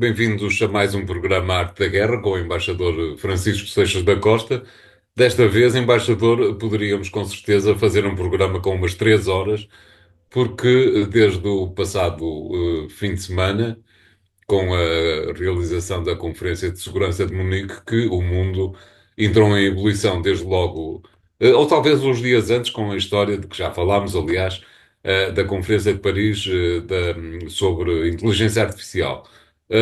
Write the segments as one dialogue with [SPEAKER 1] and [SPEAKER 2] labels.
[SPEAKER 1] Bem-vindos a mais um programa Arte da Guerra com o embaixador Francisco Seixas da Costa. Desta vez, embaixador, poderíamos com certeza fazer um programa com umas 3 horas, porque desde o passado fim de semana, com a realização da Conferência de Segurança de Munique, que o mundo entrou em ebulição desde logo, ou talvez uns dias antes, com a história de que já falámos, aliás, da Conferência de Paris sobre inteligência artificial.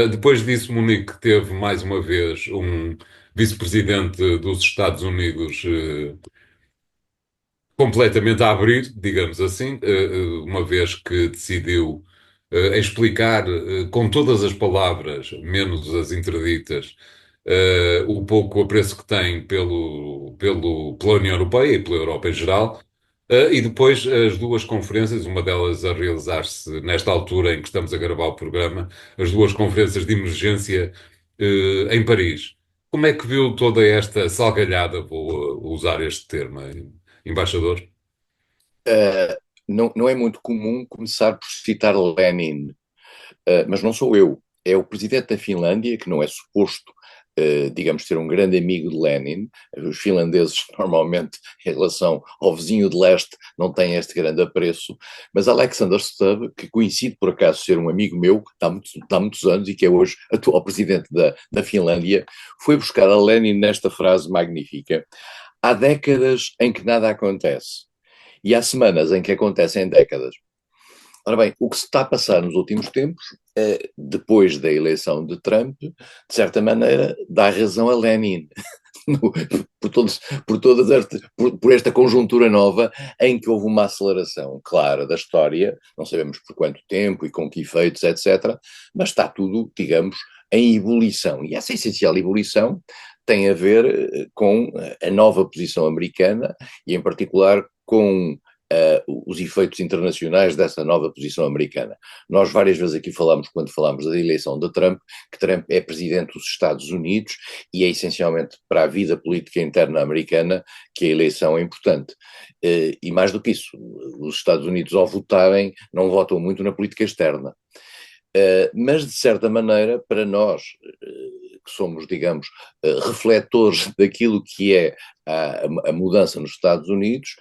[SPEAKER 1] Depois disso, Munique teve mais uma vez um vice-presidente dos Estados Unidos completamente a abrir, digamos assim, uma vez que decidiu explicar com todas as palavras, menos as interditas, o pouco apreço que tem pela União Europeia e pela Europa em geral. E depois as duas conferências, uma delas a realizar-se nesta altura em que estamos a gravar o programa, as duas conferências de emergência em Paris. Como é que viu toda esta salgalhada, vou usar este termo, embaixador?
[SPEAKER 2] Uh, não é muito comum começar por citar Lenin, mas não sou eu. É o presidente da Finlândia, que não é suposto, digamos, ser um grande amigo de Lenin. Os finlandeses, normalmente, em relação ao vizinho de leste, não têm este grande apreço. Mas Alexander Stubb, que coincide por acaso ser um amigo meu, que está há muitos anos e que é hoje atual presidente da Finlândia, foi buscar a Lenin nesta frase magnífica. Há décadas em que nada acontece. E há semanas em que acontecem décadas. Ora bem, o que se está a passar nos últimos tempos, depois da eleição de Trump, de certa maneira, dá razão a Lenin. por, todos, por esta conjuntura nova em que houve uma aceleração clara da história, não sabemos por quanto tempo e com que efeitos, etc., mas está tudo, digamos, em ebulição. E essa essencial ebulição tem a ver com a nova posição americana e, em particular, com os efeitos internacionais dessa nova posição americana. Nós várias vezes aqui falamos, quando falamos da eleição de Trump, que Trump é presidente dos Estados Unidos e é essencialmente para a vida política interna americana que a eleição é importante. E mais do que isso, os Estados Unidos, ao votarem, não votam muito na política externa. Mas, de certa maneira, para nós, que somos, digamos, refletores daquilo que é a mudança nos Estados Unidos,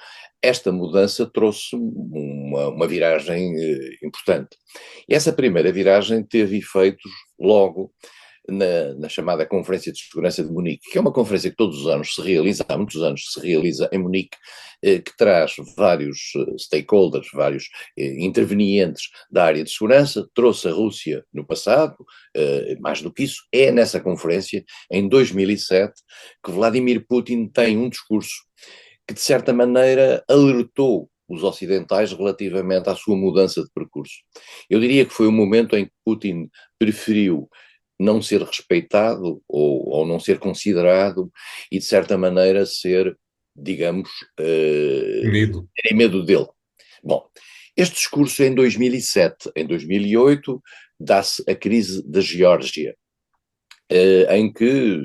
[SPEAKER 2] esta mudança trouxe uma viragem importante. E essa primeira viragem teve efeitos logo na chamada Conferência de Segurança de Munique, que é uma conferência que todos os anos se realiza, há muitos anos se realiza em Munique, que traz vários stakeholders, vários intervenientes da área de segurança, trouxe a Rússia no passado, mais do que isso, é nessa conferência, em 2007, que Vladimir Putin tem um discurso que, de certa maneira, alertou os ocidentais relativamente à sua mudança de percurso. Eu diria que foi o momento em que Putin preferiu não ser respeitado ou não ser considerado e, de certa maneira, ser, digamos,
[SPEAKER 1] Unido.
[SPEAKER 2] terem medo dele. Bom, este discurso é em 2007. Em 2008 dá-se a crise da Geórgia, em que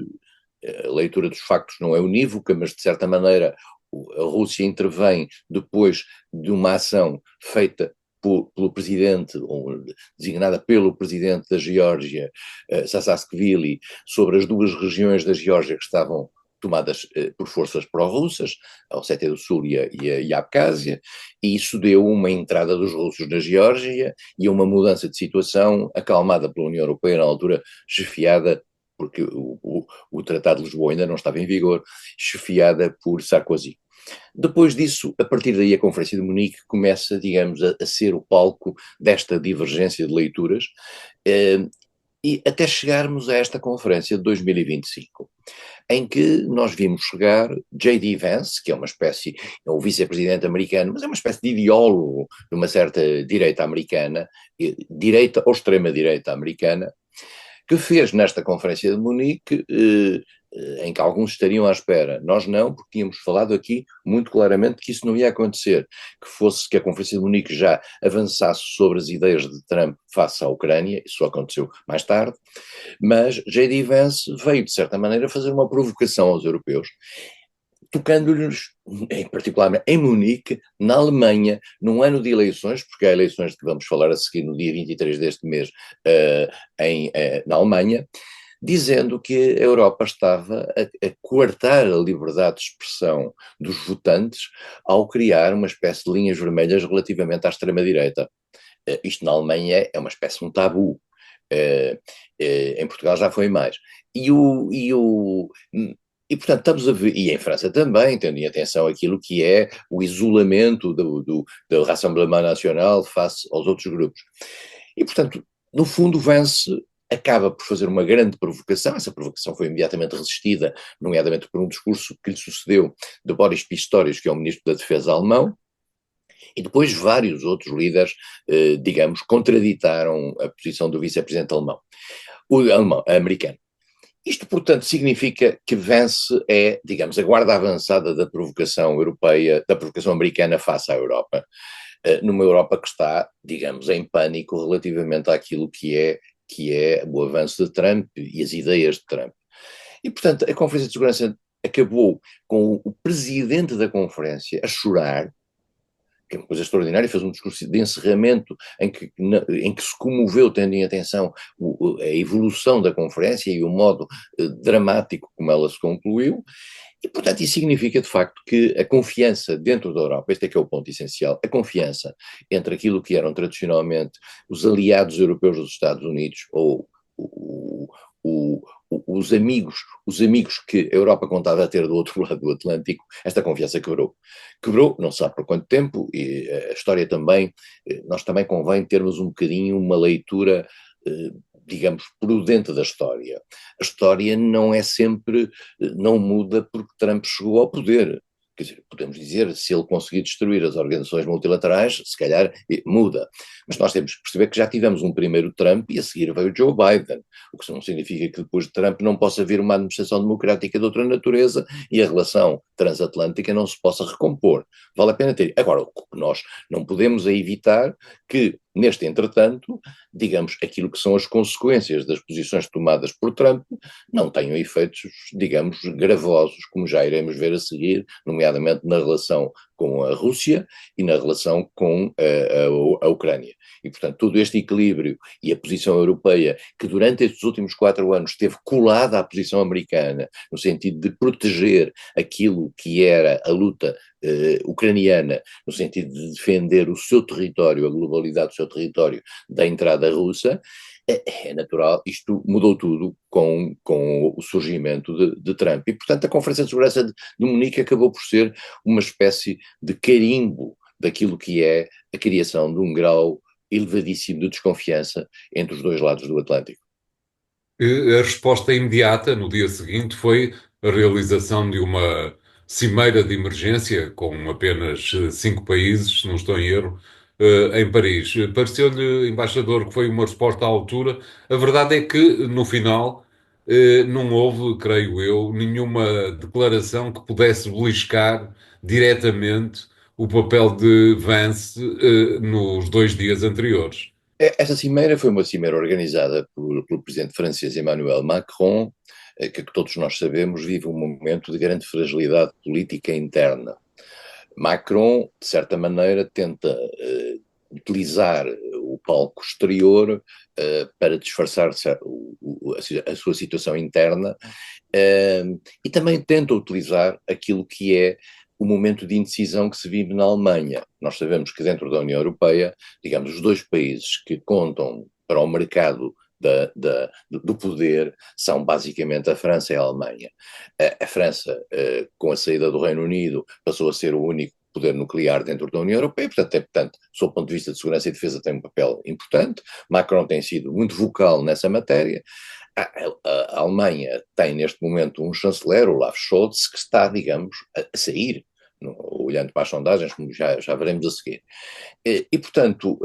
[SPEAKER 2] a leitura dos factos não é unívoca, mas de certa maneira a Rússia intervém depois de uma ação feita pelo presidente, ou designada pelo presidente da Geórgia, Saakashvili, sobre as duas regiões da Geórgia que estavam tomadas por forças pró-russas, a Ossétia do Sul e a Abcásia, e isso deu uma entrada dos russos na Geórgia e uma mudança de situação acalmada pela União Europeia, na altura chefiada porque o Tratado de Lisboa ainda não estava em vigor, chefiada por Sarkozy. Depois disso, a partir daí, a Conferência de Munique começa, digamos, a ser o palco desta divergência de leituras, e até chegarmos a esta conferência de 2025, em que nós vimos chegar J.D. Vance, que é uma espécie, é o vice-presidente americano, mas é uma espécie de ideólogo de uma certa direita americana, direita ou extrema-direita americana, que fez nesta Conferência de Munique, em que alguns estariam à espera. Nós não, porque tínhamos falado aqui muito claramente que isso não ia acontecer, que a Conferência de Munique já avançasse sobre as ideias de Trump face à Ucrânia, isso aconteceu mais tarde, mas J.D. Vance veio, de certa maneira, fazer uma provocação aos europeus. tocando-lhes, em particular em Munique, na Alemanha, num ano de eleições, porque há eleições de que vamos falar a seguir no dia 23 deste mês na Alemanha, dizendo que a Europa estava a coartar a liberdade de expressão dos votantes ao criar uma espécie de linhas vermelhas relativamente à extrema-direita. Isto na Alemanha é uma espécie de um tabu. Em Portugal já foi mais. E, o, e, o, e portanto, estamos a ver, e em França também, tendo em atenção aquilo que é o isolamento do Rassemblement National face aos outros grupos. E, portanto, no fundo, Vance acaba por fazer uma grande provocação. Essa provocação foi imediatamente resistida, nomeadamente por um discurso que lhe sucedeu de Boris Pistorius, que é o ministro da Defesa alemão, e depois vários outros líderes, digamos, contraditaram a posição do vice-presidente alemão, americano. Isto, portanto, significa que Vance é, digamos, a guarda avançada da provocação europeia, da provocação americana face à Europa, numa Europa que está, digamos, em pânico relativamente àquilo que é o avanço de Trump e as ideias de Trump. E, portanto, a Conferência de Segurança acabou com o presidente da conferência a chorar, que é uma coisa extraordinária, fez um discurso de encerramento em que se comoveu, tendo em atenção a evolução da conferência e o modo dramático como ela se concluiu. E, portanto, isso significa, de facto, que a confiança dentro da Europa, este é que é o ponto essencial, a confiança entre aquilo que eram tradicionalmente os aliados europeus dos Estados Unidos, ou o, o, os amigos que a Europa contava a ter do outro lado do Atlântico, esta confiança quebrou. Quebrou, não se sabe por quanto tempo, e a história também, nós também convém termos um bocadinho uma leitura, digamos, prudente da história. A história não é sempre, não muda porque Trump chegou ao poder. Quer dizer, podemos dizer, se ele conseguir destruir as organizações multilaterais, se calhar muda. Mas nós temos que perceber que já tivemos um primeiro Trump e a seguir veio Joe Biden, o que não significa que depois de Trump não possa haver uma administração democrática de outra natureza e a relação transatlântica não se possa recompor. Vale a pena ter. Agora, o que nós não podemos é evitar que, neste entretanto, digamos, aquilo que são as consequências das posições tomadas por Trump não tenham efeitos, digamos, gravosos, como já iremos ver a seguir, nomeadamente na relação com a Rússia e na relação com a Ucrânia. E, portanto, todo este equilíbrio e a posição europeia, que durante estes últimos 4 anos esteve colada à posição americana, no sentido de proteger aquilo que era a luta ucraniana, no sentido de defender o seu território, a globalidade do seu território da entrada russa, é natural, isto mudou tudo com o surgimento de Trump. E, portanto, a Conferência de Segurança de Munique acabou por ser uma espécie de carimbo daquilo que é a criação de um grau elevadíssimo de desconfiança entre os dois lados do Atlântico.
[SPEAKER 1] A resposta imediata, no dia seguinte, foi a realização de uma cimeira de emergência com apenas 5 países, se não estou em erro, em Paris. Pareceu-lhe, embaixador, que foi uma resposta à altura. A verdade é que, no final, não houve, creio eu, nenhuma declaração que pudesse beliscar diretamente o papel de Vance, nos 2 dias anteriores.
[SPEAKER 2] Essa cimeira foi uma cimeira organizada pelo presidente francês Emmanuel Macron, que todos nós sabemos vive um momento de grande fragilidade política interna. Macron, de certa maneira, tenta utilizar o palco exterior para disfarçar a sua situação interna e também tenta utilizar aquilo que é o momento de indecisão que se vive na Alemanha. Nós sabemos que dentro da União Europeia, digamos, os dois países que contam para o mercado do poder são basicamente a França e a Alemanha. A França, com a saída do Reino Unido, passou a ser o único poder nuclear dentro da União Europeia, portanto, sob o ponto de vista de segurança e defesa, tem um papel importante. Macron tem sido muito vocal nessa matéria. A Alemanha tem neste momento um chanceler, Olaf Scholz, que está, digamos, a sair, olhando para as sondagens, como já veremos a seguir. E portanto,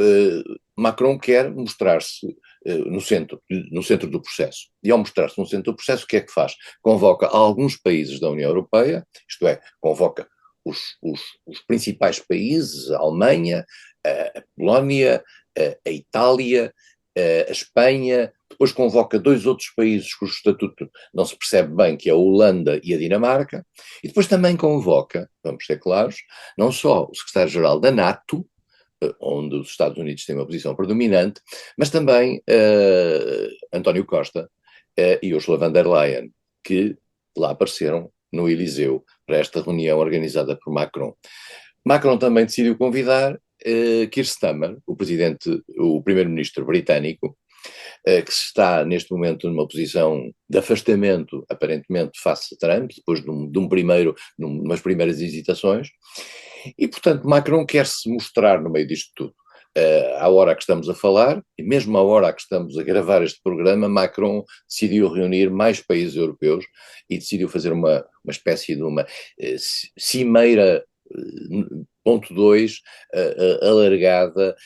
[SPEAKER 2] Macron quer mostrar-se no centro do processo. E ao mostrar-se no centro do processo, o que é que faz? Convoca alguns países da União Europeia, isto é, convoca os principais países, a Alemanha, a Polónia, a Itália, a Espanha, depois convoca dois outros países cujo estatuto não se percebe bem, que é a Holanda e a Dinamarca, e depois também convoca, vamos ser claros, não só o secretário-geral da NATO, onde os Estados Unidos têm uma posição predominante, mas também António Costa e Ursula von der Leyen, que lá apareceram no Eliseu para esta reunião organizada por Macron. Macron também decidiu convidar Keir Starmer, o primeiro-ministro britânico, que está neste momento numa posição de afastamento, aparentemente, face a Trump, depois de umas primeiras hesitações, e, portanto, Macron quer se mostrar no meio disto tudo. À hora que estamos a falar, e mesmo à hora que estamos a gravar este programa, Macron decidiu reunir mais países europeus e decidiu fazer uma espécie de uma cimeira ponto 2, alargada,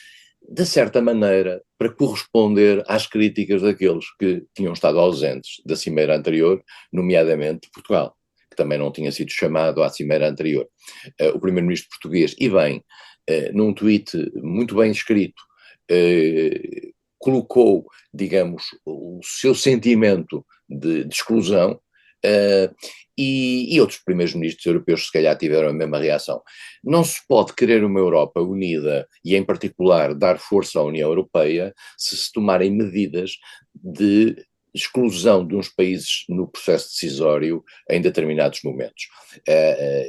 [SPEAKER 2] de certa maneira, para corresponder às críticas daqueles que tinham estado ausentes da cimeira anterior, nomeadamente Portugal, que também não tinha sido chamado à cimeira anterior. O primeiro-ministro português, e bem, num tweet muito bem escrito, colocou, digamos, o seu sentimento de exclusão, e outros primeiros-ministros europeus se calhar tiveram a mesma reação. Não se pode querer uma Europa unida e, em particular, dar força à União Europeia se tomarem medidas de exclusão de uns países no processo decisório em determinados momentos.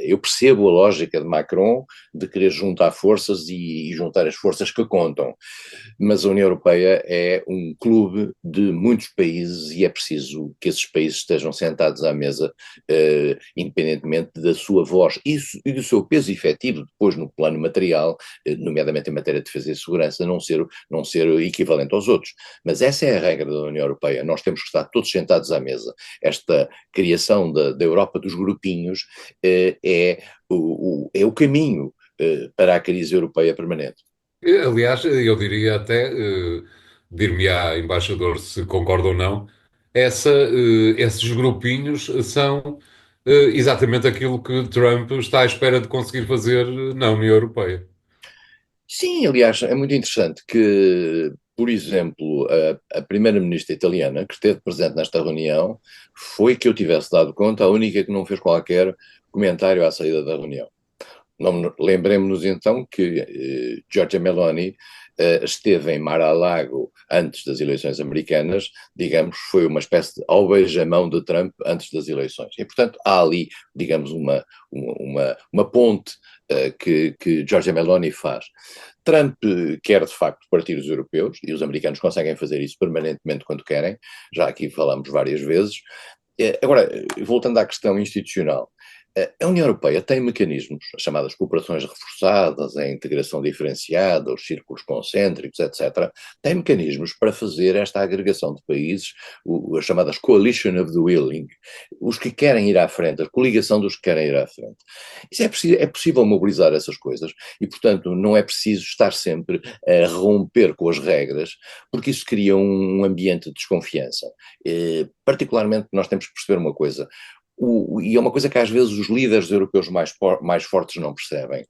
[SPEAKER 2] Eu percebo a lógica de Macron de querer juntar forças e juntar as forças que contam, mas a União Europeia é um clube de muitos países e é preciso que esses países estejam sentados à mesa, independentemente da sua voz e do seu peso efetivo depois no plano material, nomeadamente em matéria de defesa e segurança, não ser equivalente aos outros. Mas essa é a regra da União Europeia, nós temos que estar todos sentados à mesa. Esta criação da Europa dos grupinhos é o caminho para a crise europeia permanente.
[SPEAKER 1] Aliás, eu diria até, dir-me-á, embaixador, se concorda ou não, esses grupinhos são exatamente aquilo que Trump está à espera de conseguir fazer na União Europeia.
[SPEAKER 2] Sim, aliás, é muito interessante que, por exemplo, a primeira-ministra italiana, que esteve presente nesta reunião, foi que eu tivesse dado conta, a única que não fez qualquer comentário à saída da reunião. Lembremos-nos então que Giorgia Meloni esteve em Mar-a-Lago antes das eleições americanas, digamos, foi uma espécie de ao beijamão de Trump antes das eleições. E, portanto, há ali, digamos, uma ponte que Giorgia Meloni faz. Trump quer, de facto, partir os europeus, e os americanos conseguem fazer isso permanentemente quando querem, já aqui falamos várias vezes. Agora, voltando à questão institucional, a União Europeia tem mecanismos, as chamadas cooperações reforçadas, a integração diferenciada, os círculos concêntricos, etc., tem mecanismos para fazer esta agregação de países, as chamadas coalition of the willing, os que querem ir à frente, a coligação dos que querem ir à frente. Isso é possível mobilizar essas coisas e, portanto, não é preciso estar sempre a romper com as regras, porque isso cria um ambiente de desconfiança. Particularmente, nós temos que perceber uma coisa, e é uma coisa que às vezes os líderes europeus mais fortes não percebem.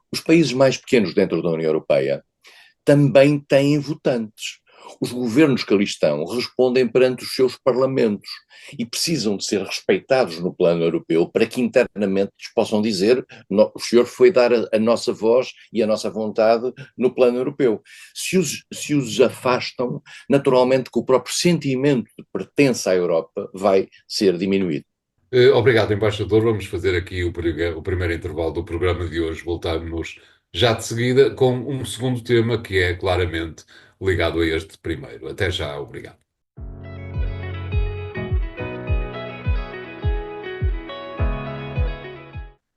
[SPEAKER 2] Os países mais pequenos dentro da União Europeia também têm votantes. Os governos que ali estão respondem perante os seus parlamentos e precisam de ser respeitados no plano europeu para que internamente lhes possam dizer o senhor foi dar a nossa voz e a nossa vontade no plano europeu. Se os afastam, naturalmente que o próprio sentimento de pertença à Europa vai ser diminuído.
[SPEAKER 1] Obrigado, embaixador. Vamos fazer aqui o primeiro intervalo do programa de hoje. Voltamos já de seguida com um segundo tema que é claramente ligado a este primeiro. Até já, obrigado.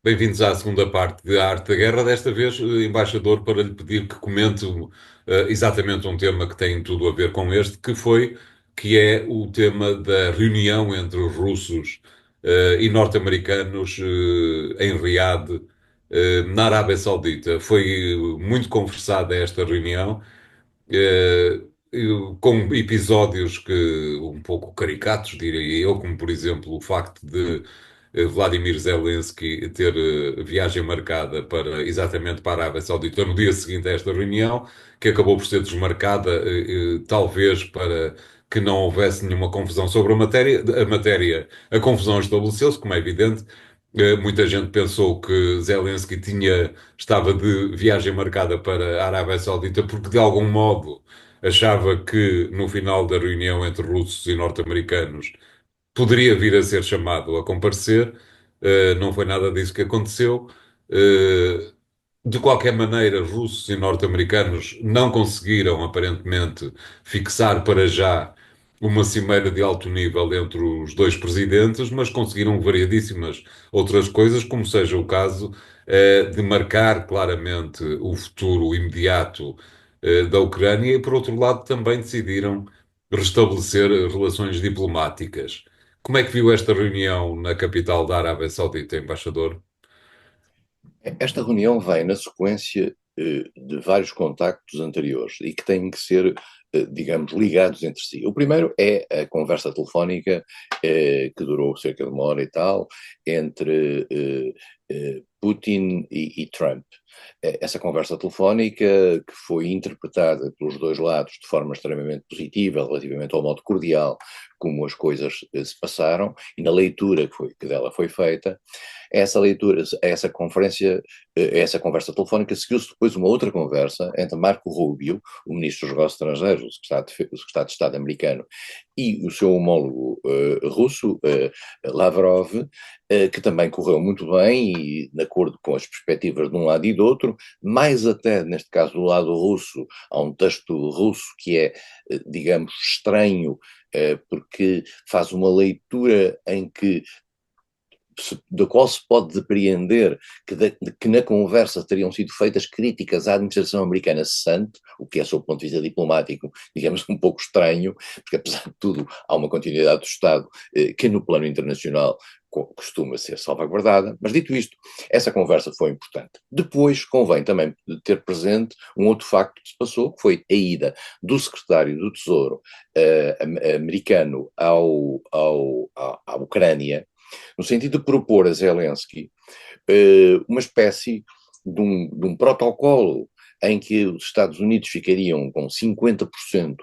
[SPEAKER 1] Bem-vindos à segunda parte de A Arte da Guerra. Desta vez, embaixador, para lhe pedir que comente exatamente um tema que tem tudo a ver com este, que é o tema da reunião entre os russos e norte-americanos em Riad, na Arábia Saudita. Foi muito conversada esta reunião, eh, com episódios que um pouco caricatos, diria eu, como por exemplo o facto de Vladimir Zelensky ter viagem marcada exatamente para a Arábia Saudita no dia seguinte a esta reunião, que acabou por ser desmarcada, talvez que não houvesse nenhuma confusão sobre a confusão estabeleceu-se, como é evidente. Muita gente pensou que Zelensky estava de viagem marcada para a Arábia Saudita porque, de algum modo, achava que no final da reunião entre russos e norte-americanos poderia vir a ser chamado a comparecer. Não foi nada disso que aconteceu. Uh, de qualquer maneira, russos e norte-americanos não conseguiram, aparentemente, fixar para já uma cimeira de alto nível entre os dois presidentes, mas conseguiram variadíssimas outras coisas, como seja o caso, de marcar claramente o futuro imediato, da Ucrânia e, por outro lado, também decidiram restabelecer relações diplomáticas. Como é que viu esta reunião na capital da Arábia Saudita, embaixador?
[SPEAKER 2] Esta reunião vem na sequência de vários contactos anteriores e que têm que ser, digamos, ligados entre si. O primeiro é a conversa telefónica, que durou cerca de uma hora e tal, entre Putin e Trump. Essa conversa telefónica, que foi interpretada pelos dois lados de forma extremamente positiva, relativamente ao modo cordial como as coisas se passaram, e na leitura que dela foi feita, essa leitura, essa conversa telefónica, seguiu-se depois uma outra conversa entre Marco Rubio, o ministro dos Negócios Estrangeiros, o secretário de Estado americano, e o seu homólogo russo, Lavrov, que também correu muito bem e de acordo com as perspectivas de um lado e do outro, mais até neste caso do lado russo, há um texto russo que é, digamos, estranho, porque faz uma leitura em que da qual se pode depreender que na conversa teriam sido feitas críticas à administração americana cessante, o que é, sob o ponto de vista diplomático, digamos, um pouco estranho, porque apesar de tudo há uma continuidade do Estado que no plano internacional costuma ser salvaguardada, mas dito isto, essa conversa foi importante. Depois convém também ter presente um outro facto que se passou, que foi a ida do secretário do Tesouro americano à Ucrânia, no sentido de propor a Zelensky uma espécie de um protocolo em que os Estados Unidos ficariam com 50%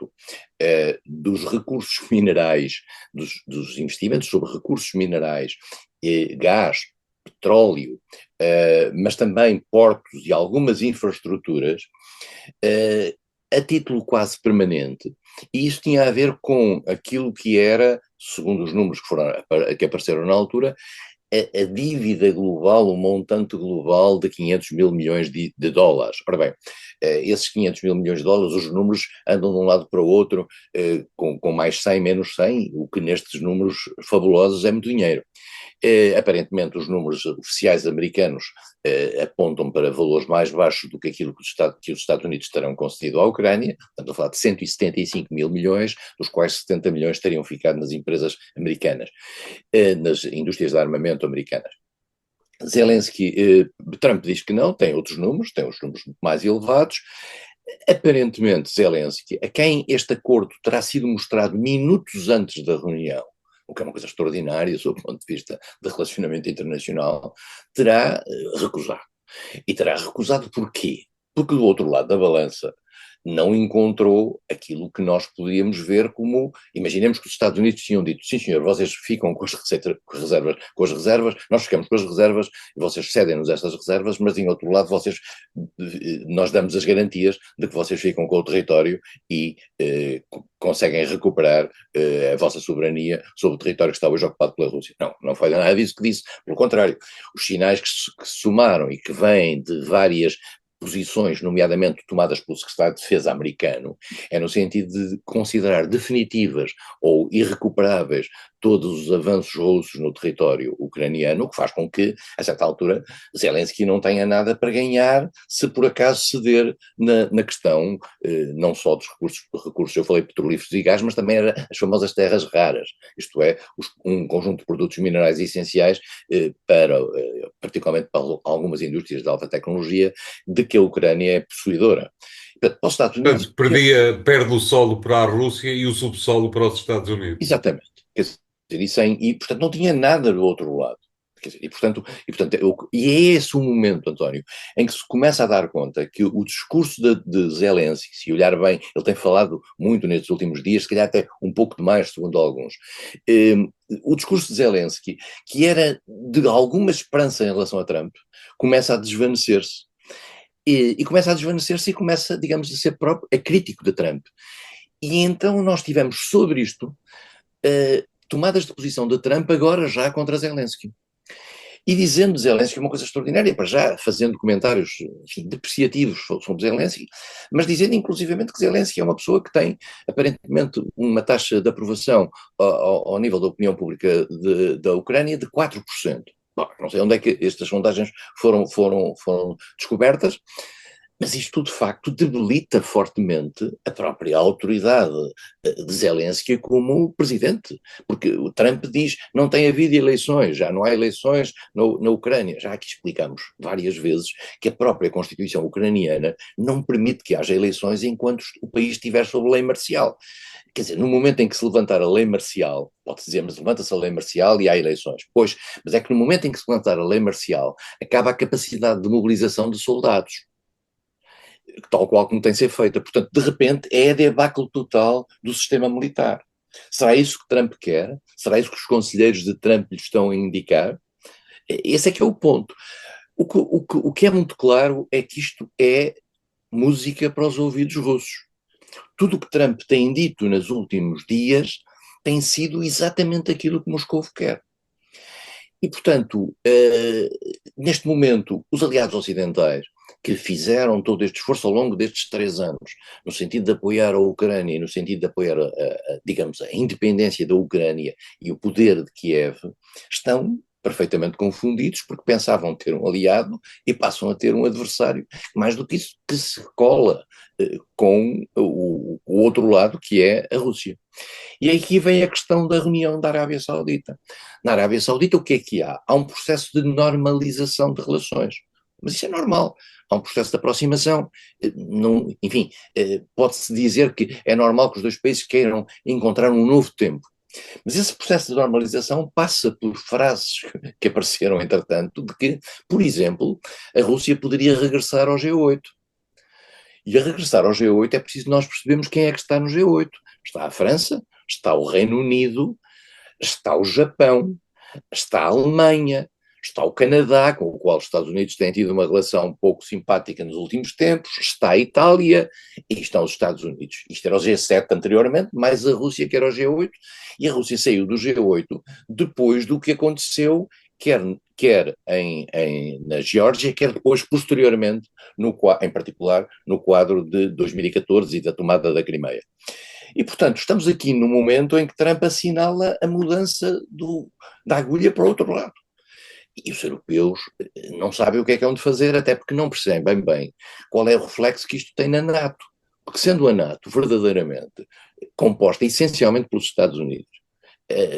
[SPEAKER 2] dos recursos minerais, dos investimentos sobre recursos minerais, gás, petróleo, mas também portos e algumas infraestruturas, a título quase permanente, e isso tinha a ver com aquilo que era, segundo os números que apareceram na altura, a dívida global, o montante global de 500 mil milhões de dólares. Ora bem, esses 500 mil milhões de dólares, os números andam de um lado para o outro, com mais 100, menos 100, o que nestes números fabulosos é muito dinheiro. Aparentemente os números oficiais americanos apontam para valores mais baixos do que aquilo que os Estados Unidos terão concedido à Ucrânia, estamos a falar de 175 mil milhões, dos quais 70 milhões teriam ficado nas empresas americanas, nas indústrias de armamento americanas. Zelensky, Trump diz que não, tem outros números, tem os números muito mais elevados. Aparentemente Zelensky, a quem este acordo terá sido mostrado minutos antes da reunião, o que é uma coisa extraordinária sob o ponto de vista de relacionamento internacional, terá recusado. E terá recusado porquê? Porque do outro lado da balança não encontrou aquilo que nós podíamos ver como, imaginemos que os Estados Unidos tinham dito, sim senhor, vocês ficam com com as reservas, nós ficamos com as reservas, e vocês cedem-nos estas reservas, mas em outro lado nós damos as garantias de que vocês ficam com o território e conseguem recuperar a vossa soberania sobre o território que está hoje ocupado pela Rússia. Não, não foi nada disso que disse, pelo contrário, os sinais que se somaram e que vêm de várias posições, nomeadamente tomadas pelo secretário de Defesa americano, é no sentido de considerar definitivas ou irrecuperáveis todos os avanços russos no território ucraniano, o que faz com que, a certa altura, Zelensky não tenha nada para ganhar se por acaso ceder na questão, não só dos recursos, eu falei petrolíferos e gás, mas também as famosas terras raras, isto é, um conjunto de produtos minerais essenciais particularmente para algumas indústrias de alta tecnologia, de que a Ucrânia é possuidora. Portanto, para os Estados Unidos...
[SPEAKER 1] Portanto, perde o solo para a Rússia e o subsolo para os Estados Unidos.
[SPEAKER 2] Exatamente. Quer dizer, portanto, não tinha nada do outro lado. Quer dizer, e é esse o momento, António, em que se começa a dar conta que o discurso de Zelensky, se olhar bem, ele tem falado muito nestes últimos dias, se calhar até um pouco demais, segundo alguns, eh, o discurso de Zelensky, que era de alguma esperança em relação a Trump, começa a desvanecer-se. E começa a desvanecer-se e começa, digamos, a ser próprio, a crítico de Trump. E então nós tivemos sobre isto tomadas de posição de Trump agora já contra Zelensky. E dizendo Zelensky uma coisa extraordinária, para já fazendo comentários, enfim, depreciativos sobre Zelensky, mas dizendo inclusivamente que Zelensky é uma pessoa que tem aparentemente uma taxa de aprovação ao nível da opinião pública da Ucrânia de 4%. Bom, não sei onde é que estas sondagens foram descobertas, mas isto, de facto, debilita fortemente a própria autoridade de Zelensky como presidente, porque o Trump diz não tem havido eleições, já não há eleições na Ucrânia. Já aqui explicamos várias vezes que a própria Constituição ucraniana não permite que haja eleições enquanto o país estiver sob lei marcial. Quer dizer, no momento em que se levantar a lei marcial, pode-se dizer, mas levanta-se a lei marcial e há eleições. Pois, mas é que no momento em que se levantar a lei marcial, acaba a capacidade de mobilização de soldados, tal qual como tem de ser feita. Portanto, de repente, é a debacle total do sistema militar. Será isso que Trump quer? Será isso que os conselheiros de Trump lhe estão a indicar? Esse é que é o ponto. O que é muito claro é que isto é música para os ouvidos russos. Tudo o que Trump tem dito nos últimos dias tem sido exatamente aquilo que Moscou quer. E, portanto, neste momento, os aliados ocidentais que fizeram todo este esforço ao longo destes 3 anos, no sentido de apoiar a Ucrânia e no sentido de apoiar, digamos, a independência da Ucrânia e o poder de Kiev, estão perfeitamente confundidos porque pensavam ter um aliado e passam a ter um adversário, mais do que isso, que se cola com o outro lado, que é a Rússia. E aqui vem a questão da reunião da Arábia Saudita. Na Arábia Saudita, o que é que há? Há um processo de normalização de relações. Mas isso é normal. Há um processo de aproximação. Não, enfim, pode-se dizer que é normal que os dois países queiram encontrar um novo tempo. Mas esse processo de normalização passa por frases que apareceram, entretanto, de que, por exemplo, a Rússia poderia regressar ao G8. E a regressar ao G8 é preciso nós percebermos quem é que está no G8. Está a França, está o Reino Unido, está o Japão, está a Alemanha, está o Canadá, com o qual os Estados Unidos têm tido uma relação pouco simpática nos últimos tempos, está a Itália e estão os Estados Unidos. Isto era o G7 anteriormente, mais a Rússia que era o G8, e a Rússia saiu do G8 depois do que aconteceu, quer na Geórgia, quer depois, posteriormente, em particular, no quadro de 2014 e da tomada da Crimeia. E, portanto, estamos aqui no momento em que Trump assinala a mudança da agulha para o outro lado. E os europeus não sabem o que é onde fazer, até porque não percebem bem qual é o reflexo que isto tem na NATO. Porque sendo a NATO verdadeiramente composta essencialmente pelos Estados Unidos,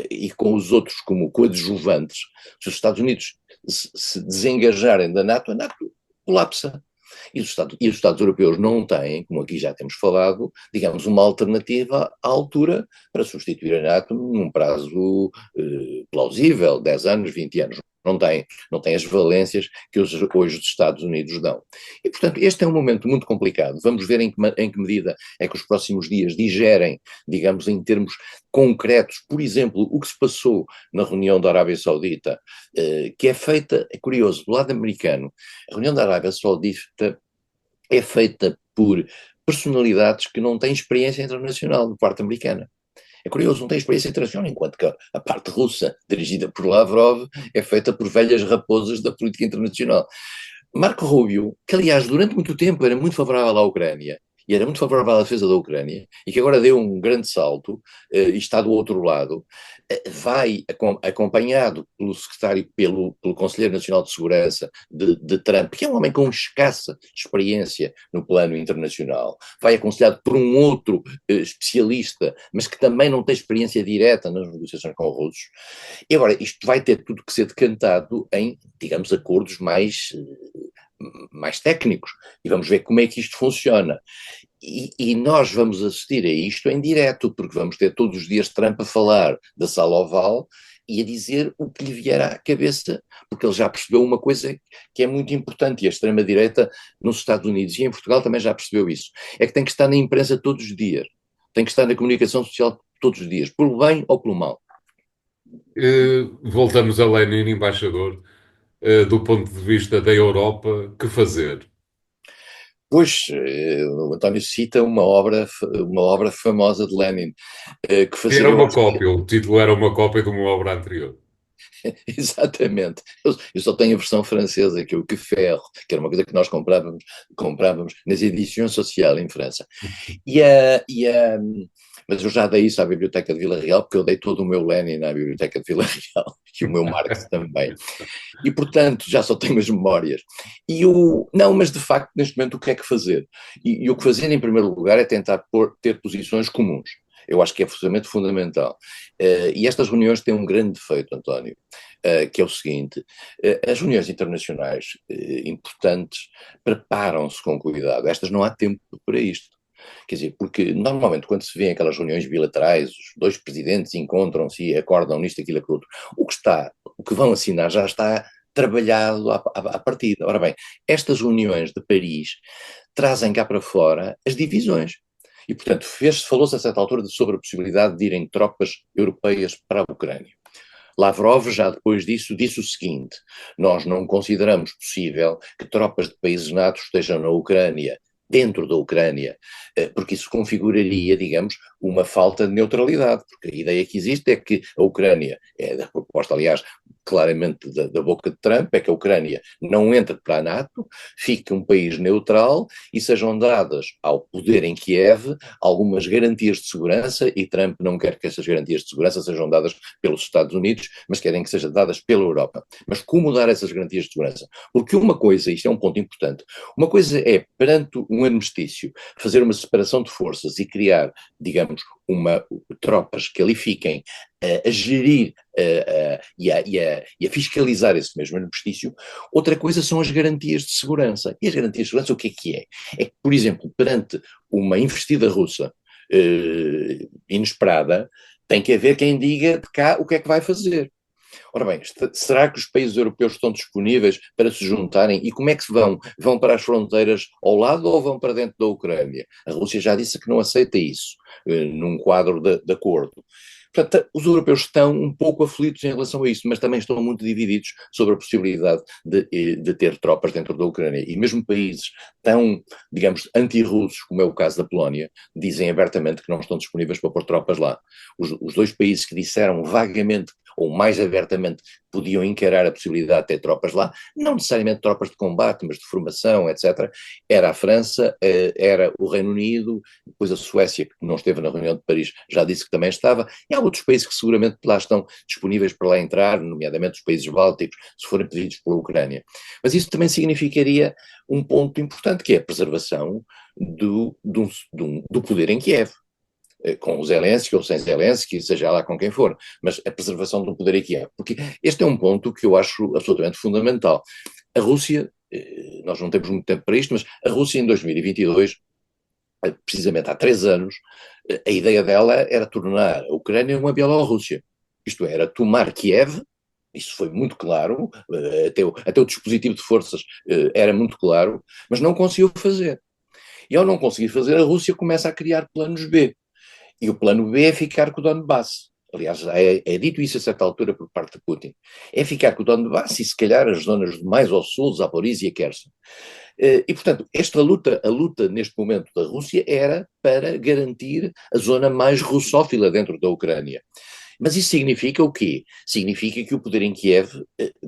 [SPEAKER 2] e com os outros como coadjuvantes, se os Estados Unidos se desengajarem da NATO, a NATO colapsa. E os Estados europeus não têm, como aqui já temos falado, digamos, uma alternativa à altura para substituir a NATO num prazo plausível, 10 anos, 20 anos. Não tem as valências que hoje os Estados Unidos dão. E, portanto, este é um momento muito complicado. Vamos ver em que medida é que os próximos dias digerem, digamos, em termos concretos, por exemplo, o que se passou na reunião da Arábia Saudita, que é feita, é curioso, do lado americano, a reunião da Arábia Saudita é feita por personalidades que não têm experiência internacional, da parte americana. É curioso, não tem experiência internacional, enquanto que a parte russa, dirigida por Lavrov, é feita por velhas raposas da política internacional. Marco Rubio, que aliás durante muito tempo era muito favorável à Ucrânia, e era muito favorável à defesa da Ucrânia, e que agora deu um grande salto, e está do outro lado, vai acompanhado pelo secretário, pelo Conselheiro Nacional de Segurança de Trump, que é um homem com escassa experiência no plano internacional, vai aconselhado por um outro especialista, mas que também não tem experiência direta nas negociações com os russos. E agora, isto vai ter tudo que ser decantado em, digamos, acordos mais técnicos, e vamos ver como é que isto funciona. E nós vamos assistir a isto em direto, porque vamos ter todos os dias Trump a falar da Sala Oval e a dizer o que lhe vier à cabeça, porque ele já percebeu uma coisa que é muito importante, e a extrema-direita nos Estados Unidos e em Portugal também já percebeu isso, é que tem que estar na imprensa todos os dias, tem que estar na comunicação social todos os dias, pelo bem ou pelo mal.
[SPEAKER 1] Voltamos a Lenin, embaixador, do ponto de vista da Europa, que fazer?
[SPEAKER 2] Pois, o António cita uma obra famosa de Lenin, que fazer
[SPEAKER 1] Era
[SPEAKER 2] eu
[SPEAKER 1] uma
[SPEAKER 2] acho que
[SPEAKER 1] cópia, o título era uma cópia de uma obra anterior.
[SPEAKER 2] exatamente. Eu só tenho a versão francesa, que é o Que Faire, que era uma coisa que nós comprávamos nas edições sociais em França. E a, e a, mas eu já dei isso à Biblioteca de Vila Real, porque eu dei todo o meu Lenin à Biblioteca de Vila Real, e o meu Marx também. E, portanto, já só tenho as memórias. Não, mas de facto, neste momento, o que é que fazer? E o que fazer, em primeiro lugar, é tentar ter posições comuns. Eu acho que é absolutamente fundamental. E estas reuniões têm um grande defeito, António, que é o seguinte: as reuniões internacionais importantes preparam-se com cuidado. Estas não há tempo para isto. Quer dizer, porque normalmente quando se vê aquelas reuniões bilaterais, os dois presidentes encontram-se e acordam nisto, aquilo, aquilo outro, o que vão assinar já está trabalhado à partida. Ora bem, estas reuniões de Paris trazem cá para fora as divisões. E, portanto, falou-se a certa altura sobre a possibilidade de irem tropas europeias para a Ucrânia. Lavrov, já depois disso, disse o seguinte: nós não consideramos possível que tropas de países NATO estejam na Ucrânia, dentro da Ucrânia, porque isso configuraria, digamos, uma falta de neutralidade, porque a ideia que existe é que a Ucrânia, é da proposta, aliás, claramente da boca de Trump, é que a Ucrânia não entre para a NATO, fique um país neutral e sejam dadas ao poder em Kiev algumas garantias de segurança, e Trump não quer que essas garantias de segurança sejam dadas pelos Estados Unidos, mas querem que sejam dadas pela Europa. Mas como dar essas garantias de segurança? Porque uma coisa, isto é um ponto importante, uma coisa é, perante um armistício, fazer uma separação de forças e criar, digamos, tropas que ali fiquem a gerir e a fiscalizar esse mesmo armistício. Outra coisa são as garantias de segurança. E as garantias de segurança, o que é? É que, por exemplo, perante uma investida russa inesperada, tem que haver quem diga de cá o que é que vai fazer. Ora bem, será que os países europeus estão disponíveis para se juntarem? E como é que se vão? Vão para as fronteiras ao lado ou vão para dentro da Ucrânia? A Rússia já disse que não aceita isso, num quadro de acordo. Portanto, os europeus estão um pouco aflitos em relação a isso, mas também estão muito divididos sobre a possibilidade de ter tropas dentro da Ucrânia. E mesmo países tão, digamos, anti-russos, como é o caso da Polónia, dizem abertamente que não estão disponíveis para pôr tropas lá. Os dois países que disseram vagamente ou mais abertamente podiam encarar a possibilidade de ter tropas lá, não necessariamente tropas de combate, mas de formação, etc. Era a França, era o Reino Unido, depois a Suécia, que não esteve na reunião de Paris, já disse que também estava, e há outros países que seguramente lá estão disponíveis para lá entrar, nomeadamente os países bálticos, se forem pedidos pela Ucrânia. Mas isso também significaria um ponto importante, que é a preservação do poder em Kiev, com o Zelensky ou sem Zelensky, seja lá com quem for, mas a preservação do poder aqui é. Porque este é um ponto que eu acho absolutamente fundamental. A Rússia, nós não temos muito tempo para isto, mas a Rússia em 2022, precisamente há 3 anos, a ideia dela era tornar a Ucrânia uma Bielorrússia. Isto era tomar Kiev. Isso foi muito claro, até o dispositivo de forças era muito claro, mas não conseguiu fazer. E ao não conseguir fazer, a Rússia começa a criar planos B. E o plano B é ficar com o Donbass. Aliás, é dito isso a certa altura por parte de Putin. É ficar com o Donbass e, se calhar, as zonas mais ao sul, Zaporizhia e Kherson. E, portanto, a luta neste momento da Rússia era para garantir a zona mais russófila dentro da Ucrânia. Mas isso significa o quê? Significa que o poder em Kiev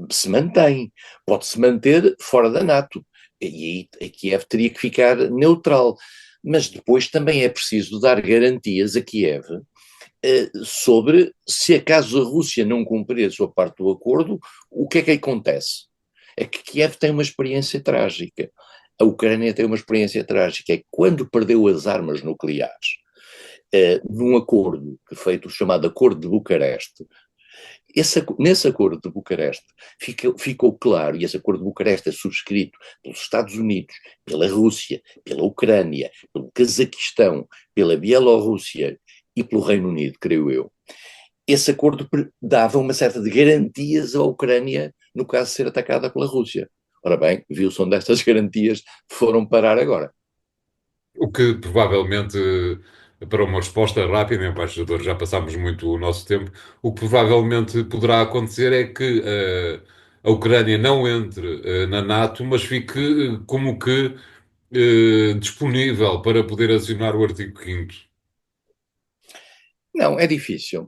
[SPEAKER 2] se mantém, pode-se manter fora da NATO. E aí a Kiev teria que ficar neutral. Mas depois também é preciso dar garantias a Kiev sobre se acaso a Rússia não cumprir a sua parte do acordo, o que é que acontece? É que Kiev tem uma experiência trágica. A Ucrânia tem uma experiência trágica. É que quando perdeu as armas nucleares, num acordo feito, chamado Acordo de Bucareste, nesse acordo de Bucareste ficou claro, e esse acordo de Bucareste é subscrito pelos Estados Unidos, pela Rússia, pela Ucrânia, pelo Cazaquistão, pela Bielorrússia e pelo Reino Unido, creio eu, esse acordo dava uma certa de garantias à Ucrânia no caso de ser atacada pela Rússia. Ora bem, viu-se onde estas garantias foram parar agora.
[SPEAKER 1] O que provavelmente, para uma resposta rápida, embaixador, já passámos muito o nosso tempo, o que provavelmente poderá acontecer é que a Ucrânia não entre na NATO, mas fique como que disponível para poder acionar o artigo 5º.
[SPEAKER 2] Não, é difícil,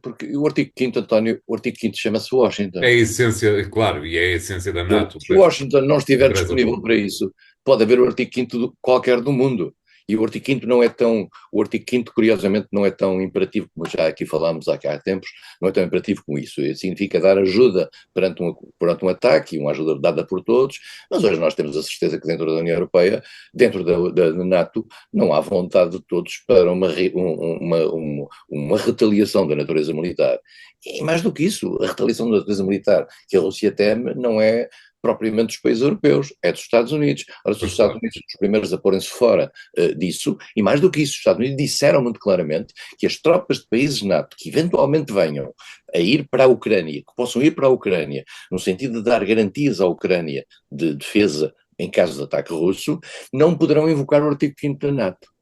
[SPEAKER 2] porque o artigo 5º, António, o artigo 5º chama-se
[SPEAKER 1] É a
[SPEAKER 2] Washington.
[SPEAKER 1] essência, claro, e é a essência da NATO,
[SPEAKER 2] Se Washington não estiver
[SPEAKER 1] preza por.
[SPEAKER 2] disponível para isso, pode haver o artigo 5º qualquer do mundo. E o artigo 5º não é tão, o artigo 5º, curiosamente, não é tão imperativo, como já aqui falámos há tempos, não é tão imperativo como isso. Significa dar ajuda perante um ataque, uma ajuda dada por todos, mas hoje nós temos a certeza que dentro da União Europeia, dentro da NATO, não há vontade de todos para uma retaliação da natureza militar. E mais do que isso, a retaliação da natureza militar que a Rússia teme não é propriamente dos países europeus, é dos Estados Unidos. Ora, se os
[SPEAKER 1] Pois
[SPEAKER 2] Estados
[SPEAKER 1] claro.
[SPEAKER 2] Unidos são os primeiros a porem-se fora disso, e mais do que isso, os Estados Unidos disseram muito claramente que as tropas de países NATO que eventualmente venham a ir para a Ucrânia, que possam ir para a Ucrânia, no sentido de dar garantias à Ucrânia de defesa em caso de ataque russo, não poderão invocar o artigo 5º da NATO.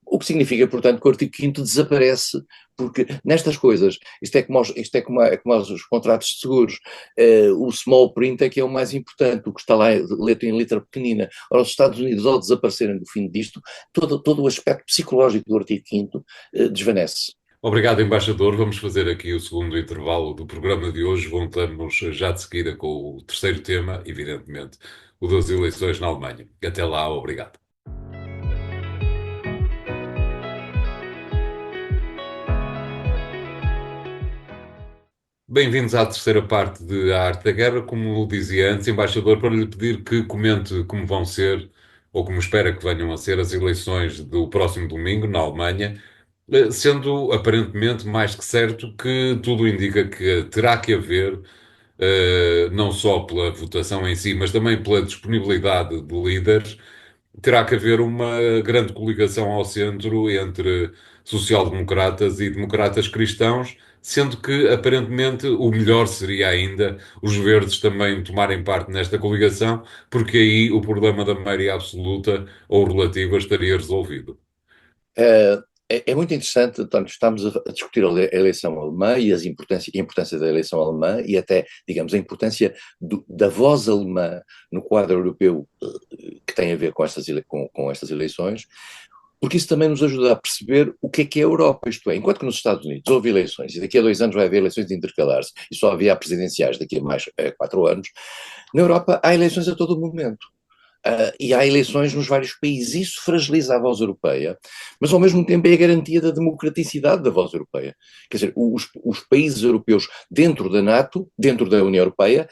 [SPEAKER 2] O que significa, portanto, que o artigo 5º desaparece, porque nestas coisas, isto é como os contratos de seguros, o small print é que é o mais importante, o que está lá letra em letra pequenina. Ora, os Estados Unidos, ao desaparecerem do fim disto, todo o aspecto psicológico do artigo 5º desvanece.
[SPEAKER 1] Obrigado, embaixador. Vamos fazer aqui o segundo intervalo do programa de hoje. Voltamos já de seguida com o terceiro tema, evidentemente, o das eleições na Alemanha. Até lá, obrigado. Bem-vindos à terceira parte de A Arte da Guerra. Como dizia antes, embaixador, para lhe pedir que comente como vão ser, ou como espera que venham a ser, as eleições do próximo domingo na Alemanha, sendo aparentemente mais que certo que tudo indica que terá que haver, não só pela votação em si, mas também pela disponibilidade de líderes, terá que haver uma grande coligação ao centro entre social-democratas e democratas cristãos, sendo que aparentemente o melhor seria ainda os verdes também tomarem parte nesta coligação, porque aí o problema da maioria absoluta ou relativa estaria resolvido.
[SPEAKER 2] Uh, é muito interessante, portanto, estamos a discutir a eleição alemã e a importância da eleição alemã e até, digamos, a importância da voz alemã no quadro europeu que tem a ver com estas eleições, porque isso também nos ajuda a perceber o que é a Europa, isto é, enquanto que nos Estados Unidos houve eleições, e daqui a 2 anos vai haver eleições de intercalares, e só havia presidenciais daqui a mais 4 anos, na Europa há eleições a todo momento. E há eleições nos vários países. Isso fragiliza a voz europeia, mas ao mesmo tempo é a garantia da democraticidade da voz europeia. Quer dizer, os países europeus dentro da NATO, dentro da União Europeia,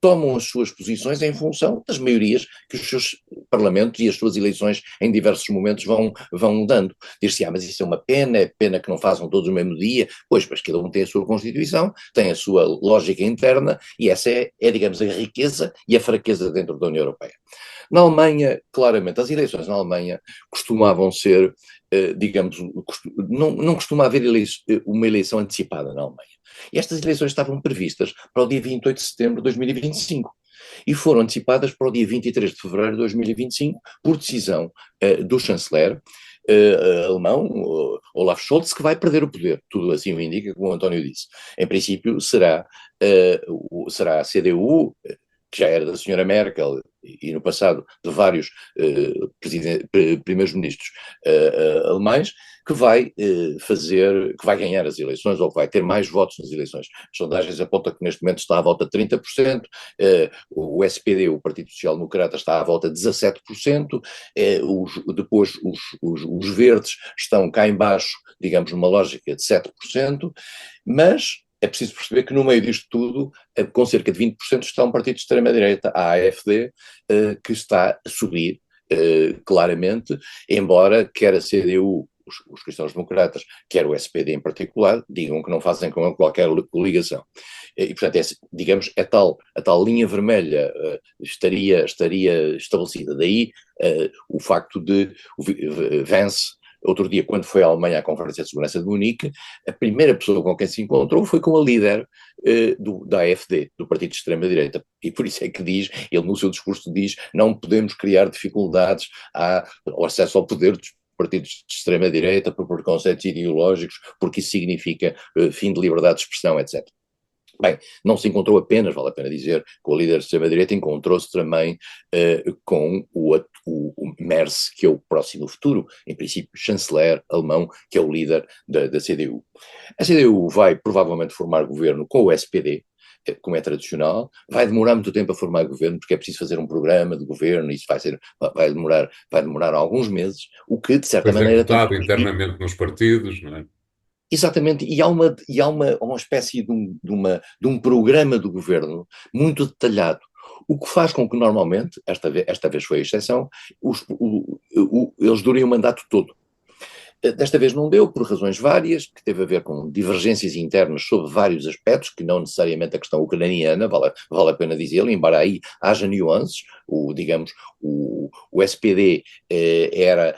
[SPEAKER 2] tomam as suas posições em função das maiorias que os seus parlamentos e as suas eleições em diversos momentos vão dando. Diz-se, mas isso é pena que não façam todos no mesmo dia. Pois, mas cada um tem a sua Constituição, tem a sua lógica interna, e essa digamos, a riqueza e a fraqueza dentro da União Europeia. Na Alemanha, claramente, as eleições na Alemanha costumavam ser, digamos, não costuma haver uma eleição antecipada na Alemanha. E estas eleições estavam previstas para o dia 28 de setembro de 2025 e foram antecipadas para o dia 23 de fevereiro de 2025 por decisão do chanceler alemão, Olaf Scholz, que vai perder o poder. Tudo assim o indica, como o António disse. Em princípio, será a CDU, que já era da senhora Merkel e no passado de vários primeiros-ministros alemães, que vai ganhar as eleições ou que vai ter mais votos nas eleições. As sondagens apontam que neste momento está à volta de 30%, o SPD, o Partido Social Democrata, está à volta de 17%, depois os verdes estão cá em baixo, digamos, numa lógica de 7%, mas é preciso perceber que no meio disto tudo, com cerca de 20%, está um partido de extrema-direita, a AfD, que está a subir claramente, embora quer a CDU, os cristãos-democratas, quer o SPD em particular, digam que não fazem com qualquer coligação. E, portanto, digamos, a tal linha vermelha estaria estabelecida. Daí o facto de Vance outro dia, quando foi à Alemanha à Conferência de Segurança de Munique, a primeira pessoa com quem se encontrou foi com a líder da AfD, do partido de extrema-direita. E por isso é que diz, ele no seu discurso diz, não podemos criar dificuldades ao acesso ao poder dos partidos de extrema-direita por preconceitos ideológicos, porque isso significa fim de liberdade de expressão, etc. Bem, não se encontrou apenas, vale a pena dizer, com o líder de extrema-direita, encontrou-se também com o Merz, que é o próximo futuro, em princípio, chanceler alemão, que é o líder da CDU. A CDU vai provavelmente formar governo com o SPD, como é tradicional, vai demorar muito tempo a formar governo, porque é preciso fazer um programa de governo, e isso vai demorar alguns meses, o que, de certa
[SPEAKER 1] Depois é
[SPEAKER 2] maneira, tem
[SPEAKER 1] votado
[SPEAKER 2] permitido.
[SPEAKER 1] internamente nos partidos, não é?
[SPEAKER 2] Exatamente, e há uma espécie de um programa do governo muito detalhado, o que faz com que normalmente, esta vez foi a exceção, eles durem o mandato todo. Desta vez não deu, por razões várias, que teve a ver com divergências internas sobre vários aspectos, que não necessariamente a questão ucraniana, vale a pena dizê-lo, embora aí haja nuances, o SPD era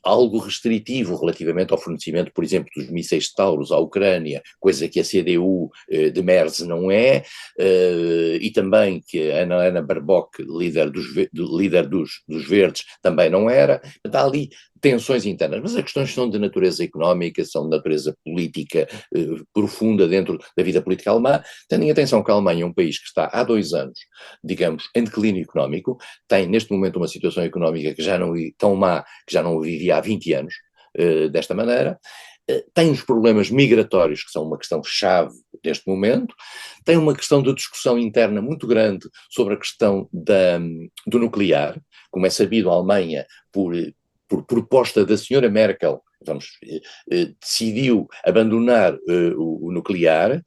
[SPEAKER 2] algo restritivo relativamente ao fornecimento, por exemplo, dos mísseis Taurus à Ucrânia, coisa que a CDU de Merz não é, e também que a Ana Baerbock, líder dos Verdes, também não era. Há ali tensões internas, mas as questões são de natureza económica, são de natureza política profunda dentro da vida política alemã, tendo em atenção que a Alemanha é um país que está há 2 anos, digamos, em declínio económico, tem neste momento uma situação económica que já não tão má, que já não vivia há 20 anos, desta maneira, tem os problemas migratórios, que são uma questão chave neste momento, tem uma questão de discussão interna muito grande sobre a questão do nuclear, como é sabido, a Alemanha, por proposta da senhora Merkel, decidiu abandonar o nuclear.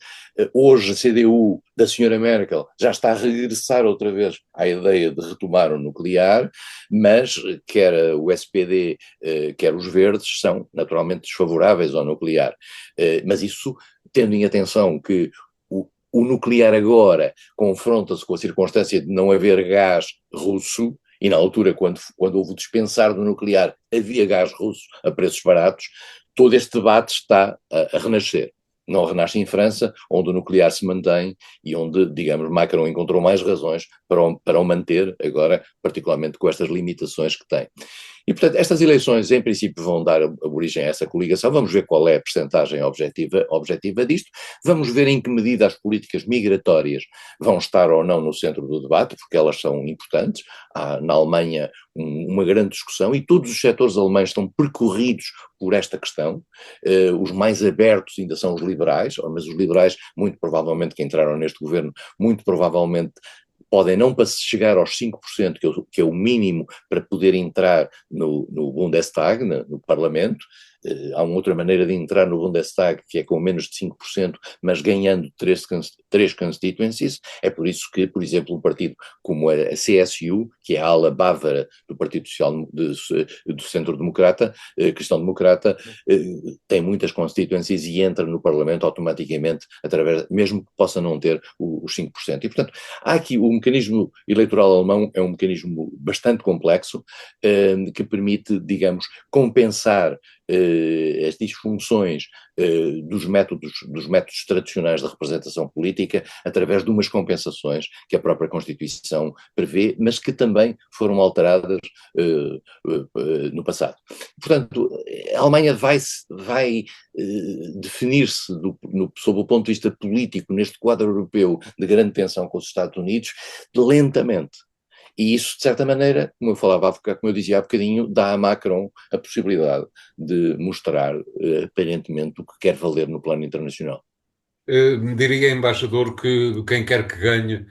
[SPEAKER 2] Hoje a CDU da senhora Merkel já está a regressar outra vez à ideia de retomar o nuclear, mas quer o SPD, quer os Verdes são naturalmente desfavoráveis ao nuclear. Mas isso tendo em atenção que o nuclear agora confronta-se com a circunstância de não haver gás russo, e na altura, quando houve o dispensar do nuclear, havia gás russo a preços baratos, todo este debate está a renascer. Não renasce em França, onde o nuclear se mantém e onde, digamos, Macron encontrou mais razões para o manter, agora, particularmente com estas limitações que tem. E, portanto, estas eleições, em princípio, vão dar origem a essa coligação. Vamos ver qual é a percentagem objetiva disto. Vamos ver em que medida as políticas migratórias vão estar ou não no centro do debate, porque elas são importantes. Há na Alemanha uma grande discussão e todos os setores alemães estão percorridos por esta questão. Os mais abertos ainda são os liberais, mas os liberais, muito provavelmente, que entraram neste governo, muito provavelmente podem não chegar aos 5%, que é o mínimo para poder entrar no Bundestag, no Parlamento. Há uma outra maneira de entrar no Bundestag, que é com menos de 5%, mas ganhando três constituencies. É por isso que, por exemplo, um partido como a CSU, que é a ala bávara do Partido Social do Centro-Democrata, Cristão-Democrata, tem muitas constituencies e entra no Parlamento automaticamente, mesmo que possa não ter os 5%. E, portanto, há aqui o mecanismo eleitoral alemão é um mecanismo bastante complexo, que permite, digamos, compensar as disfunções dos métodos tradicionais de representação política através de umas compensações que a própria Constituição prevê, mas que também foram alteradas no passado. Portanto, a Alemanha vai definir-se sob o ponto de vista político neste quadro europeu de grande tensão com os Estados Unidos lentamente. E isso, de certa maneira, como eu dizia há bocadinho, dá a Macron a possibilidade de mostrar, aparentemente, o que quer valer no plano internacional.
[SPEAKER 1] Diria, embaixador, que quem quer que ganhe,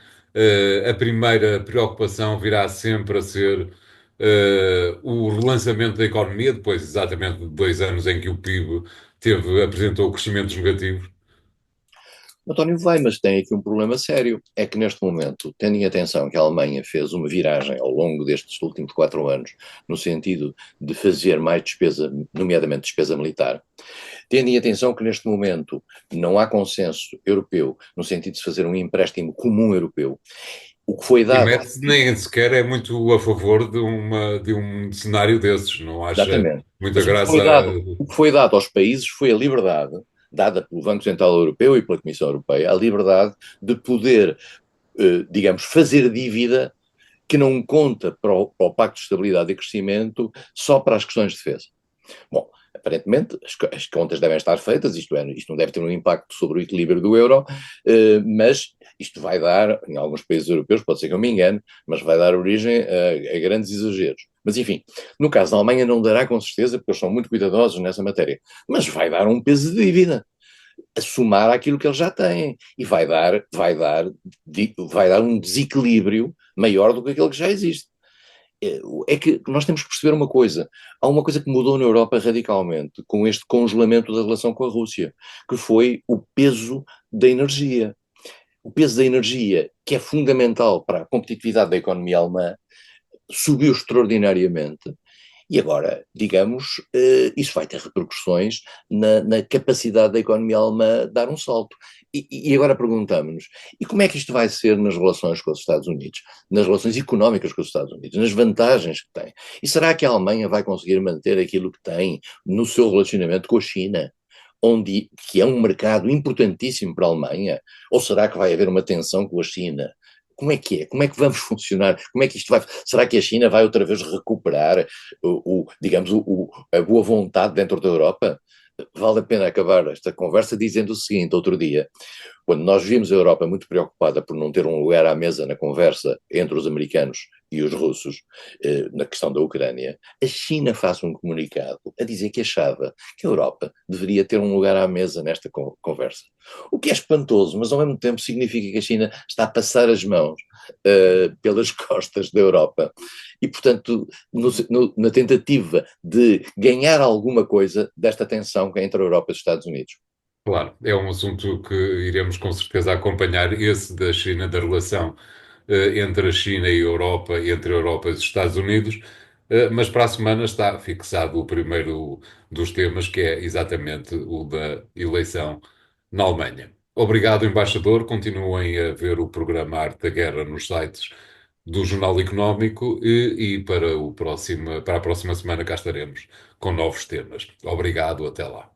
[SPEAKER 1] a primeira preocupação virá sempre a ser o relançamento da economia, depois exatamente de 2 anos em que o PIB apresentou crescimentos negativos.
[SPEAKER 2] António vai, mas tem aqui um problema sério, é que neste momento, tendo em atenção que a Alemanha fez uma viragem ao longo destes últimos 4 anos, no sentido de fazer mais despesa, nomeadamente despesa militar, tendo em atenção que neste momento não há consenso europeu no sentido de se fazer um empréstimo comum europeu, o que foi
[SPEAKER 1] E
[SPEAKER 2] dado,
[SPEAKER 1] Metz nem sequer é muito a favor de um cenário desses, não acha
[SPEAKER 2] exatamente,
[SPEAKER 1] muita
[SPEAKER 2] mas
[SPEAKER 1] graça.
[SPEAKER 2] o que foi dado aos países foi a liberdade, dada pelo Banco Central Europeu e pela Comissão Europeia, a liberdade de poder, digamos, fazer dívida que não conta para o Pacto de Estabilidade e Crescimento só para as questões de defesa. Bom, aparentemente as contas devem estar feitas, isto é, isto não deve ter um impacto sobre o equilíbrio do euro, mas isto vai dar, em alguns países europeus, pode ser que eu me engane, mas vai dar origem a grandes exageros. Mas enfim, no caso da Alemanha não dará com certeza, porque eles são muito cuidadosos nessa matéria, mas vai dar um peso de dívida a somar àquilo que eles já têm e vai dar um desequilíbrio maior do que aquele que já existe. É que nós temos que perceber uma coisa. Há uma coisa que mudou na Europa radicalmente com este congelamento da relação com a Rússia, que foi o peso da energia. O peso da energia, que é fundamental para a competitividade da economia alemã, subiu extraordinariamente. E agora, digamos, isso vai ter repercussões na capacidade da economia alemã dar um salto. E agora perguntamos-nos, e como é que isto vai ser nas relações com os Estados Unidos, nas relações económicas com os Estados Unidos, nas vantagens que tem? E será que a Alemanha vai conseguir manter aquilo que tem no seu relacionamento com a China? Que é um mercado importantíssimo para a Alemanha, ou será que vai haver uma tensão com a China? Como é que é? Como é que vamos funcionar? Como é que isto vai? Será que a China vai outra vez recuperar digamos, a boa vontade dentro da Europa? Vale a pena acabar esta conversa dizendo o seguinte: outro dia, quando nós vimos a Europa muito preocupada por não ter um lugar à mesa na conversa entre os americanos e os russos, na questão da Ucrânia, a China faz um comunicado a dizer que achava que a Europa deveria ter um lugar à mesa nesta conversa. O que é espantoso, mas ao mesmo tempo significa que a China está a passar as mãos pelas costas da Europa. E, portanto, na tentativa de ganhar alguma coisa desta tensão que é entre a Europa e os Estados Unidos.
[SPEAKER 1] Claro, é um assunto que iremos com certeza acompanhar, esse da China, da relação entre a China e a Europa, e entre a Europa e os Estados Unidos, mas para a semana está fixado o primeiro dos temas, que é exatamente o da eleição na Alemanha. Obrigado, embaixador. Continuem a ver o programa Arte da Guerra nos sites do Jornal Económico e para para a próxima semana cá estaremos com novos temas. Obrigado, até lá.